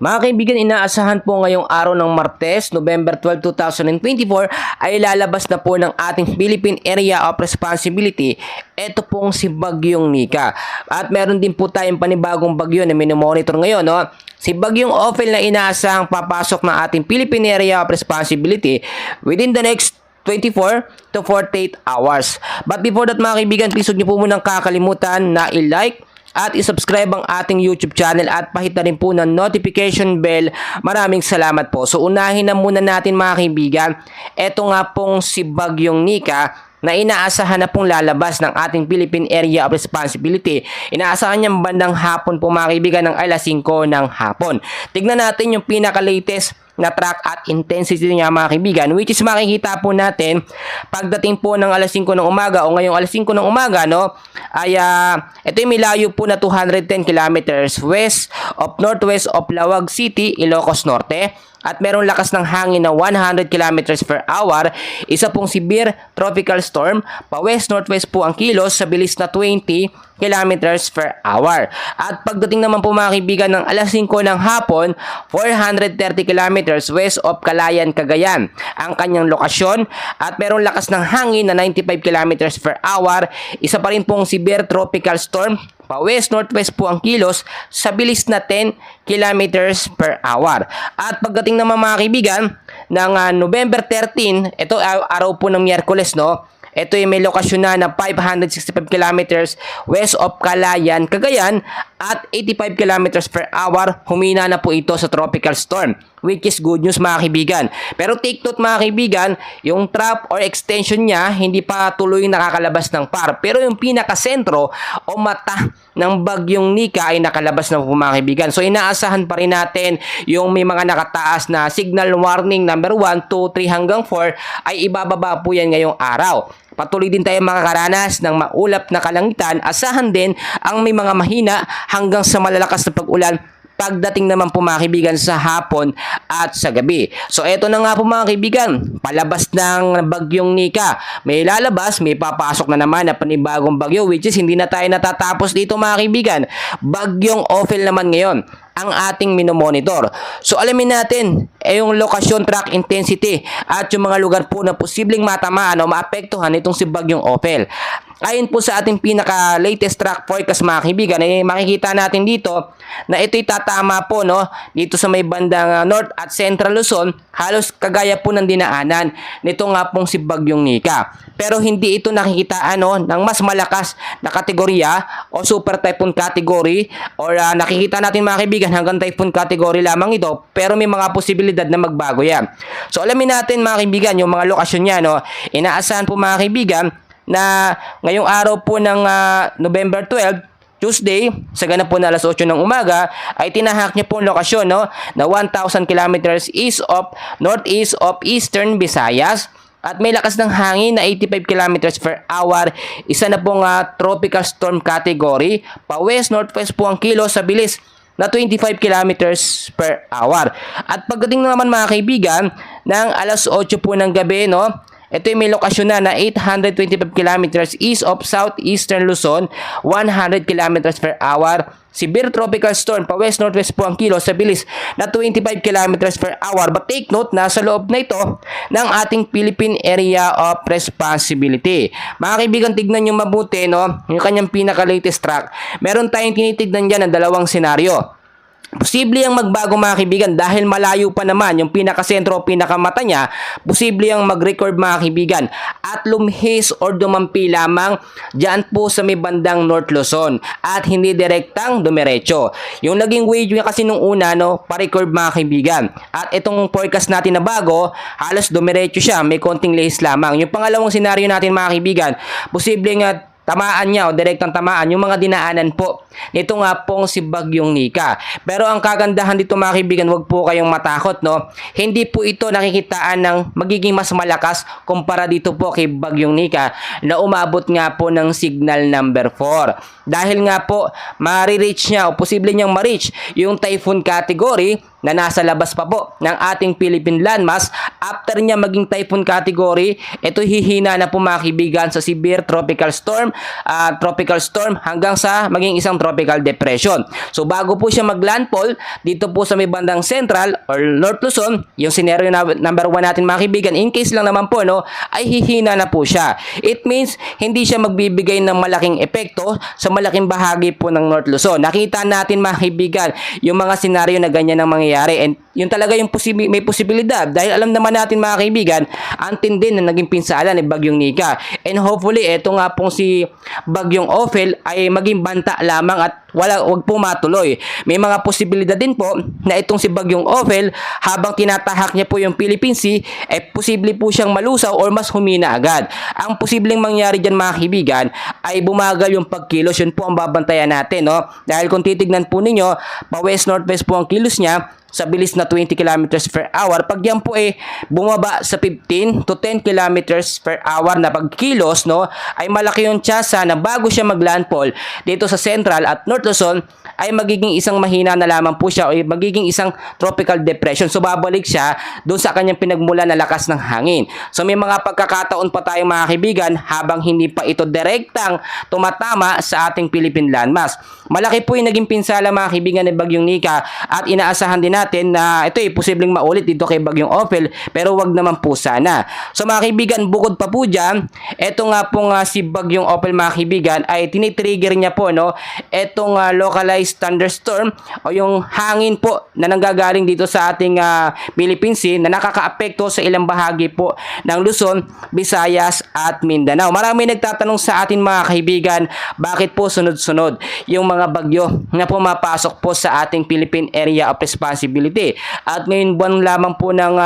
Mga kaibigan, inaasahan po ngayong araw ng Martes, November 12, 2024 ay lalabas na po ng ating Philippine Area of Responsibility. Ito pong si Bagyong Nika. At meron din po tayong panibagong bagyo na minomonitor ngayon. No? Si Bagyong Ophel na inaasahang papasok ng ating Philippine Area of Responsibility within the next 24 to 48 hours. But before that mga kaibigan, please huwag niyo po munang kakalimutan na i-like at i-subscribe ang ating YouTube channel at pahit na rin po ng notification bell. Maraming salamat po. So unahin na muna natin mga kaibigan. Ito nga pong si Bagyong Nika na inaasahan na pong lalabas ng ating Philippine Area of Responsibility. Inaasahan niyang bandang hapon po mga kaibigan ng alas 5 ng hapon. Tignan natin yung pinaka-latest na track at intensity niya mga kaibigan, which is makikita po natin pagdating po ng alas 5 ng umaga o ngayong alas 5 ng umaga, no, ay ito yung milayo po na 210 kilometers west of northwest of Lawag City, Ilocos Norte. At merong lakas ng hangin na 100 kilometers per hour. Isa pong severe tropical storm. Pa-west-northwest po ang kilos sa bilis na 20 kilometers per hour. At pagdating naman po mga kaibigan ng alas 5 ng hapon, 430 kilometers west of Calayan, Cagayan ang kanyang lokasyon. At merong lakas ng hangin na 95 kilometers per hour. Isa pa rin pong severe tropical storm. Pa-west-northwest po ang kilos sa bilis na 10 kilometers per hour. At pagdating naman mga kaibigan ng November 13, ito araw po ng Miyerkules, no? Ito yung may lokasyon na 565 kilometers west of Calayan, Cagayan at 85 kilometers per hour. Humina na po ito sa tropical storm, which is good news mga kaibigan. Pero take note mga kaibigan, yung trap or extension niya hindi pa tuloy nakakalabas ng par. Pero yung pinakasentro o mata ng Bagyong Nika ay nakalabas na po mga kaibigan. So inaasahan pa rin natin yung may mga nakataas na signal warning number 1, 2, 3 hanggang 4 ay ibababa po yan ngayong araw. Patuloy din tayo makakaranas ng maulap na kalangitan. Asahan din ang may mga mahina hanggang sa malalakas na pag-ulan pagdating naman po mga kaibigan sa hapon at sa gabi. So eto na nga po mga kaibigan, palabas ng Bagyong Nika. May lalabas, may papasok na naman na panibagong bagyo, which is hindi na tayo natatapos dito mga kaibigan. Bagyong Ophel naman ngayon ang ating minomonitor. So alamin natin yung lokasyon, track intensity at yung mga lugar po na posibleng matamaan o maapektuhan itong si Bagyong Ophel. Ayon po sa ating pinaka-latest track forecast mga kaibigan, makikita natin dito na ito'y tatama po, no, dito sa may bandang North at Central Luzon, halos kagaya po ng dinaanan nito nga pong si Bagyong Nika. Pero hindi ito nakikitaan ng mas malakas na kategorya o super typhoon category or nakikita natin mga kaibigan hanggang typhoon category lamang ito, pero may mga posibilidad na magbago yan. So alamin natin mga kaibigan yung mga lokasyon niya, no. Inaasahan po mga kaibigan na ngayong araw po ng November 12, Tuesday, sa ganap po na alas 8 ng umaga, ay tinahak niya po ang lokasyon, no, na 1,000 kilometers east of northeast of Eastern Visayas. At may lakas ng hangin na 85 kilometers per hour. Isa na pong tropical storm category. Pa-west-northwest po ang kilos sa bilis na 25 kilometers per hour. At pagdating naman mga kaibigan ng alas 8 po ng gabi, no, ito yung may lokasyon na 825 kilometers east of southeastern Luzon, 100 kilometers per hour. Severe tropical storm, pa-west-northwest po ang kilos sa bilis na 25 kilometers per hour. But take note na sa loob na ito ng ating Philippine Area of Responsibility. Mga kaibigan, tignan nyo mabuti, no, yung kanyang pinaka-latest track. Meron tayong tinitignan dyan ng dalawang senaryo. Posible ang magbago mga kaibigan dahil malayo pa naman yung pinakasentro o pinakamata niya. Posible ang mag-record mga kaibigan at lumhis or dumampi lamang dyan po sa may bandang North Luzon at hindi direktang dumiretso. Yung naging wave niya kasi nung una, no, pa-record mga kaibigan. At itong forecast natin na bago, halos dumiretso siya, may konting lihis lamang. Yung pangalawang senaryo natin mga kaibigan, posible nga tamaan niya o direktang tamaan yung mga dinaanan po nito nga pong si Bagyong Nika. Pero ang kagandahan dito mga kaibigan, wag po kayong matakot, no. Hindi po ito nakikitaan ng magiging mas malakas kumpara dito po kay Bagyong Nika na umabot nga po ng signal number 4. Dahil nga po, ma-reach niya o posible niyang ma-reach yung typhoon category na nasa labas pa po ng ating Philippine landmass. After niya maging typhoon category, ito hihina na po mga kaibigan sa severe tropical storm hanggang sa maging isang tropical depression. So bago po siya maglandfall dito po sa may bandang Central or North Luzon, yung scenario na number 1 natin mga kaibigan, in case lang naman po no, ay hihina na po siya. It means hindi siya magbibigay ng malaking epekto sa malaking bahagi po ng North Luzon. Nakita natin mga kaibigan yung mga senaryo na ganyan ang mangyayari, and yun talaga yung may posibilidad dahil alam naman natin mga kaibigan ang tindi na naging pinsala ni Bagyong Nika, and hopefully eto nga pong si Bagyong Ophel ay maging banta lamang at wag po matuloy. May mga posibilidad din po na itong si Bagyong Ophel habang tinatahak niya po yung Philippine Sea posible po siyang malusaw or mas humina agad. Ang posibleng mangyari dyan mga kaibigan ay bumagal yung pagkilos. Yun po ang babantayan natin, no? Dahil kung titignan po ninyo, pa west northwest po ang kilos niya sa bilis na 20 kilometers per hour. Pag yan po bumaba sa 15 to 10 kilometers per hour na pagkilos, no, ay malaki yung tsansa na bago siya maglandfall dito sa Central at North Luzon ay magiging isang mahina na lamang po siya o magiging isang tropical depression. So babalik siya doon sa kanyang pinagmula na lakas ng hangin. So may mga pagkakataon pa tayong mga kaibigan habang hindi pa ito direktang tumatama sa ating Philippine landmass. Malaki po yung naging pinsala mga kaibigan ni Bagyong Nika at inaasahan din natin na ito posibleng maulit dito kay Bagyong Ophel, pero wag naman po sana. So mga kaibigan, bukod pa po dyan, eto nga pong si Bagyong Ophel mga kaibigan ay tinitrigger niya po no, etong localized thunderstorm o yung hangin po na nanggagaling dito sa ating Philippine Sea na nakakaapekto sa ilang bahagi po ng Luzon, Visayas at Mindanao. Marami nagtatanong sa atin mga kaibigan, bakit po sunod-sunod yung mga bagyo na pumapasok po sa ating Philippine Area of Responsibility. At ngayon buwan lamang po ng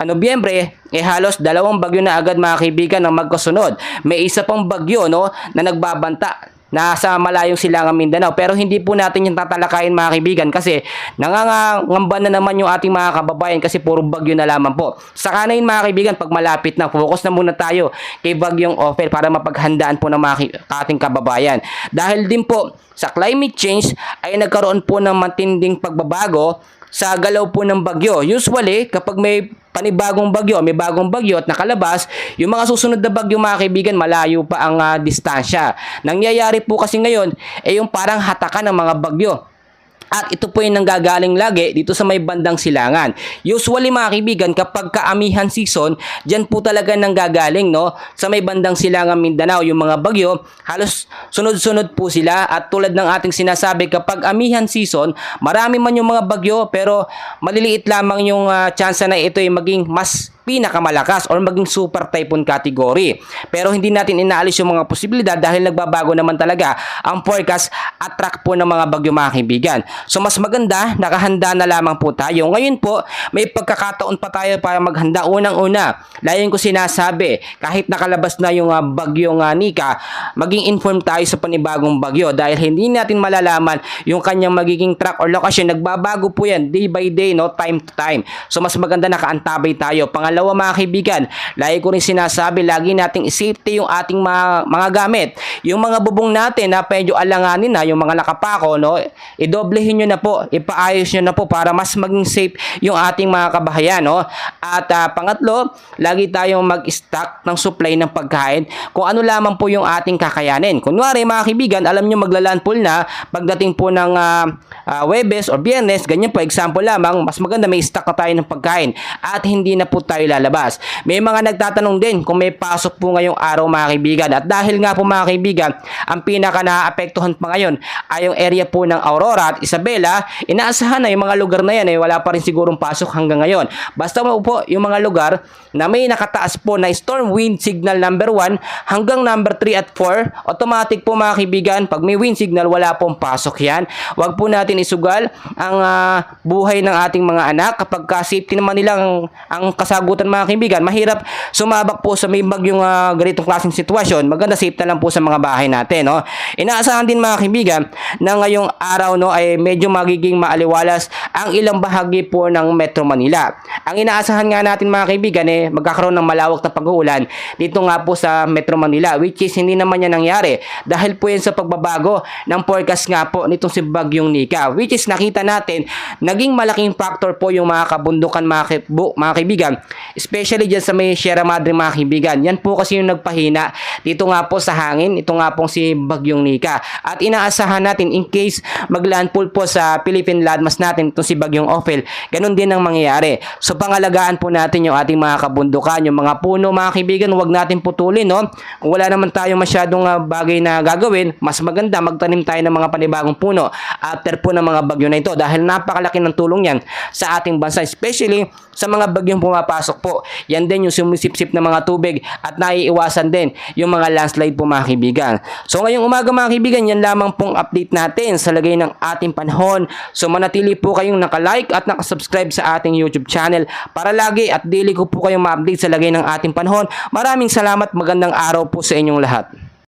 Nobyembre, halos 2 bagyo na agad mga kaibigan ang magkasunod. May isa pang bagyo no, na nagbabanta nasa malayong silangang Mindanao, pero hindi po natin yung tatalakayin mga kaibigan kasi nangangamba na naman yung ating mga kababayan kasi puro bagyo na lamang po. Saka na yun mga kaibigan, pag malapit na, focus na muna tayo kay Bagyong Ophel para mapaghandaan po ng mga ating kababayan. Dahil din po sa climate change ay nagkaroon po ng matinding pagbabago sa galaw po ng bagyo. Usually, kapag may panibagong bagyo, may bagong bagyo at nakalabas, yung mga susunod na bagyo mga kaibigan, malayo pa ang distansya. Nangyayari po kasi ngayon, yung parang hatakan ng mga bagyo. At ito po yung nanggagaling lagi dito sa may bandang silangan. Usually mga kaibigan, kapag kaamihan season, dyan po talaga nanggagaling no, sa may bandang silangan Mindanao. Yung mga bagyo, halos sunod-sunod po sila. At tulad ng ating sinasabi, kapag amihan season, marami man yung mga bagyo, pero maliliit lamang yung chance na ito ay maging mas pinakamalakas or maging super typhoon category. Pero hindi natin inaalis yung mga posibilidad dahil nagbabago naman talaga ang forecast at track po ng mga bagyo mga kaibigan. So mas maganda, nakahanda na lamang po tayo. Ngayon po, may pagkakataon pa tayo para maghanda. Unang-una, layon ko sinasabi, kahit nakalabas na yung Bagyong Nika, maging informed tayo sa panibagong bagyo dahil hindi natin malalaman yung kanyang magiging track or location. Nagbabago po yan day by day, no, time to time. So mas maganda nakaantabay tayo. Pangalawa mga kaibigan, lagi ko rin sinasabi, lagi nating safety yung ating mga gamit. Yung mga bubong natin na medyo alanganin na, yung mga nakapako, no, idoblehin nyo na po, ipaayos nyo na po para mas maging safe yung ating mga kabahayan, no. At pangatlo, lagi tayong mag-stock ng supply ng pagkain kung ano lamang po yung ating kakayanin. Kunwari mga kaibigan, alam nyo maglalandfall na pagdating po ng Webes o Biyernes, ganyan po, example lamang, mas maganda may stock na tayo ng pagkain at hindi na po tayo lalabas. May mga nagtatanong din kung may pasok po ngayong araw mga kaibigan, at dahil nga po mga kaibigan, ang pinaka naapektuhan pa ngayon ay yung area po ng Aurora at Isabela. Inaasahan na yung mga lugar na yan wala pa rin sigurong pasok hanggang ngayon. Basta mo po yung mga lugar na may nakataas po na storm wind signal number 1 hanggang number 3 at 4, automatic po mga kaibigan, pag may wind signal wala pong pasok yan. Huwag po natin isugal ang buhay ng ating mga anak kapag safety naman nilang ang kasagutan pananagutan mga kaibigan, mahirap sumabak po sa may bagyong ganitong klaseng sitwasyon. Maganda safe na lang po sa mga bahay natin, no? Inaasahan din mga kaibigan na ngayong araw, no, ay medyo magiging maaliwalas ang ilang bahagi po ng Metro Manila. Ang inaasahan nga natin mga kaibigan magkakaroon ng malawak na pag-uulan dito nga po sa Metro Manila, which is hindi naman yan nangyari dahil po yan sa pagbabago ng forecast nga po nitong si Bagyong Nika, which is nakita natin naging malaking factor po yung mga kabundukan mga kaibigan, especially dyan sa may Sierra Madre mga kaibigan. Yan po kasi yung nagpahina dito nga po sa hangin, ito nga pong si Bagyong Nika, at inaasahan natin in case maglandfall po sa Philippine landmass natin itong si Bagyong Ophel, ganun din ang mangyayari. So pangalagaan po natin yung ating mga kabundukan, yung mga puno mga kaibigan, huwag natin putulin, no? Kung wala naman tayo masyadong bagay na gagawin, mas maganda magtanim tayo ng mga panibagong puno after po ng mga bagyo na ito dahil napakalaki ng tulong yan sa ating bansa, especially sa mga bagyong pumapasok po. Yan din yung sumisipsip na mga tubig at naiiwasan din yung mga landslide po mga kaibigan. So ngayong umaga mga kaibigan, yan lamang pong update natin sa lagay ng ating panahon. So manatili po kayong nakalike at nakasubscribe sa ating YouTube channel para lagi at daily ko po kayong ma-update sa lagay ng ating panahon. Maraming salamat, magandang araw po sa inyong lahat.